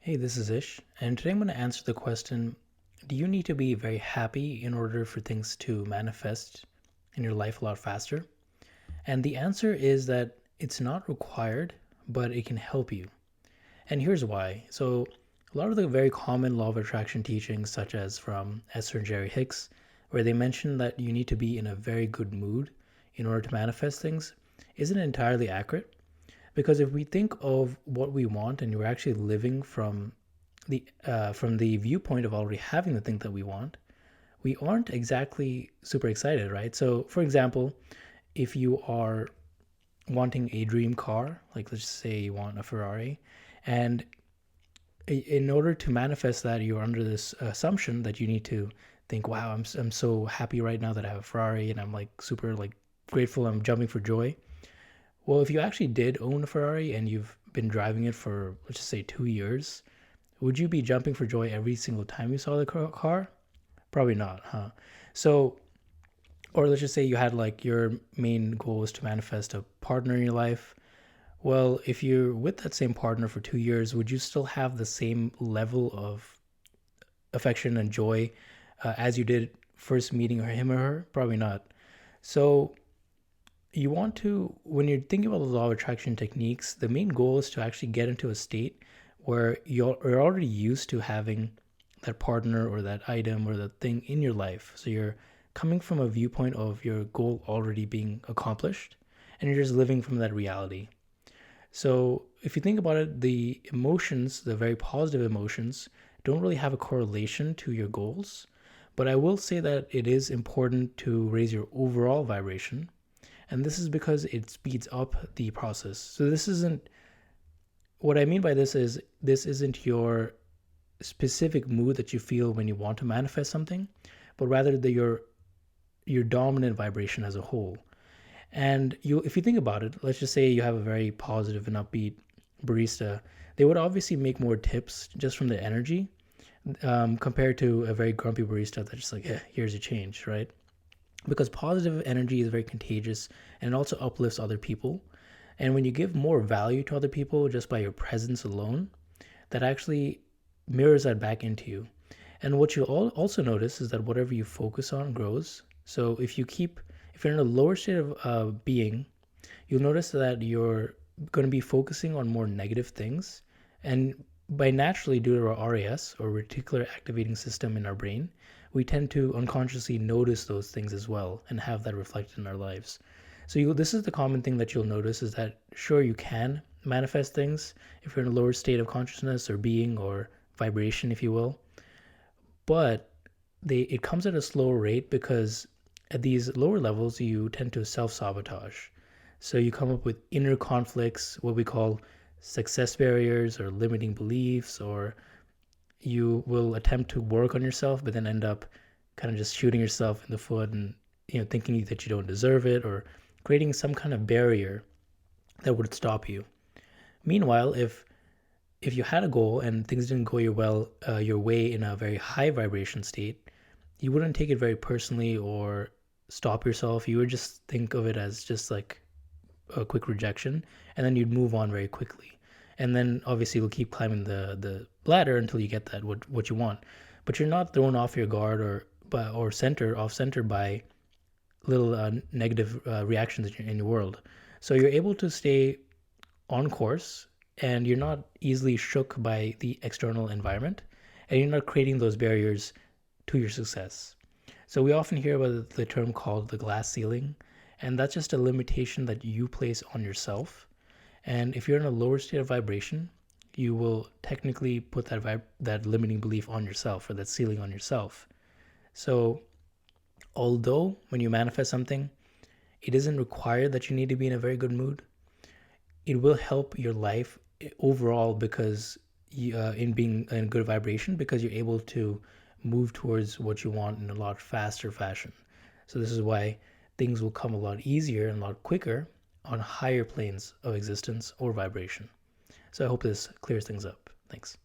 Hey, this is Ish, and today I'm going to answer the question. Do you need to be very happy in order for things to manifest in your life a lot faster? And the answer is that it's not required, but it can help you. And here's why. So, a lot of the very common law of attraction teachings, such as from Esther and Jerry Hicks, where they mention that you need to be in a very good mood in order to manifest things, isn't entirely accurate. Because if we think of what we want and we're actually living from the viewpoint of already having the thing that we want, we aren't exactly super excited, right? So, for example, if you are wanting a dream car, like let's just say you want a Ferrari, and in order to manifest that, you're under this assumption that you need to think, "Wow, I'm so happy right now that I have a Ferrari, and I'm like super like grateful. I'm jumping for joy." Well, if you actually did own a Ferrari and you've been driving it for let's just say 2 years, would you be jumping for joy every single time you saw the car? Probably not, huh? So, or let's just say you had like your main goal was to manifest a partner in your life. Well, if you're with that same partner for 2 years, would you still have the same level of affection and joy as you did first meeting him or her? Probably not. So, you want to, when you're thinking about the law of attraction techniques, the main goal is to actually get into a state where you're already used to having that partner or that item or that thing in your life. So you're coming from a viewpoint of your goal already being accomplished and you're just living from that reality. So if you think about it, the emotions, the very positive emotions, don't really have a correlation to your goals. But I will say that it is important to raise your overall vibration, and this is because it speeds up the process. So this isn't, what I mean by this isn't your specific mood that you feel when you want to manifest something, but rather your dominant vibration as a whole. And you, if you think about it, let's just say you have a very positive and upbeat barista, they would obviously make more tips just from the energy, compared to a very grumpy barista that's just like, here's your change, right? Because positive energy is very contagious and it also uplifts other people. And when you give more value to other people just by your presence alone, that actually mirrors that back into you. And what you'll also notice is that whatever you focus on grows. So if you're in a lower state of being, you'll notice that you're going to be focusing on more negative things. And by naturally, due to our RAS or reticular activating system in our brain, we tend to unconsciously notice those things as well and have that reflected in our lives. So this is the common thing that you'll notice is that sure you can manifest things if you're in a lower state of consciousness or being or vibration, if you will, but it comes at a slower rate because at these lower levels you tend to self-sabotage. So you come up with inner conflicts, what we call success barriers or limiting beliefs, or you will attempt to work on yourself but then end up kind of just shooting yourself in the foot and thinking that you don't deserve it or creating some kind of barrier that would stop you. Meanwhile, if you had a goal and things didn't go your way in a very high vibration state, you wouldn't take it very personally or stop yourself. You would just think of it as just like a quick rejection, and then you'd move on very quickly. And then obviously you'll keep climbing the ladder until you get that what you want. But you're not thrown off your guard or off center by little negative reactions in your world. So you're able to stay on course and you're not easily shook by the external environment and you're not creating those barriers to your success. So we often hear about the term called the glass ceiling, and that's just a limitation that you place on yourself. And if you're in a lower state of vibration, you will technically put that limiting belief on yourself or that ceiling on yourself. So although when you manifest something, it isn't required that you need to be in a very good mood, it will help your life overall because in being in good vibration, because you're able to move towards what you want in a lot faster fashion. So this is why things will come a lot easier and a lot quicker on higher planes of existence or vibration. So I hope this clears things up. Thanks.